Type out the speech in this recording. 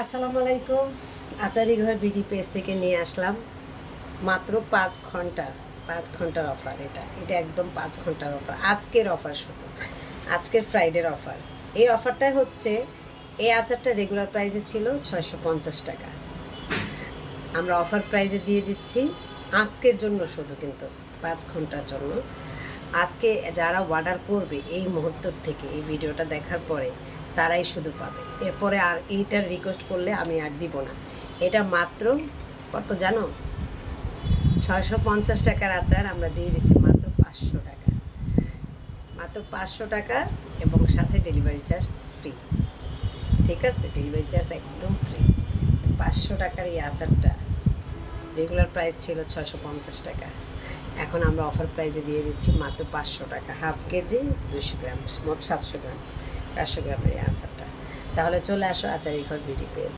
আসসালামু আলাইকুম। আচারি ঘর বিডি পেজ থেকে নিয়ে আসলাম মাত্র 5 ঘন্টার অফার। এটা একদম 5 ঘন্টার অফার, আজকের অফার, শুধু আজকের ফ্রাইডের অফার। এই অফারটা হচ্ছে, এই আচারটা রেগুলার প্রাইসে ছিল 650 টাকা, আমরা অফার প্রাইসে দিয়ে দিচ্ছি আজকের জন্য শুধু, কিন্তু 5 ঘন্টার জন্য। আজকে যারা অর্ডার করবে এই মুহূর্ত থেকে, এই ভিডিওটা দেখার পরে তারাই শুধু পাবে। এরপরে আর এইটার রিকোয়েস্ট করলে আমি আর দিব না। এটা মাত্র কত জানো? 650 টাকার আচার আমরা দিয়ে দিচ্ছি মাত্র 500 টাকা, মাত্র 500 টাকা, এবং সাথে ডেলিভারি চার্জ ফ্রি। ঠিক আছে, ডেলিভারি চার্জ একদম ফ্রি। 500 টাকার এই আচারটা রেগুলার প্রাইস ছিল 650 টাকা, এখন আমরা অফার প্রাইসে দিয়ে দিচ্ছি মাত্র 500 টাকা। হাফ কেজি 200 গ্রাম, মোট 700 গ্রাম, 500 গ্রামের এই আচারটা। তাহলে চলে আসো আচারি ঘর বিডি পেজ।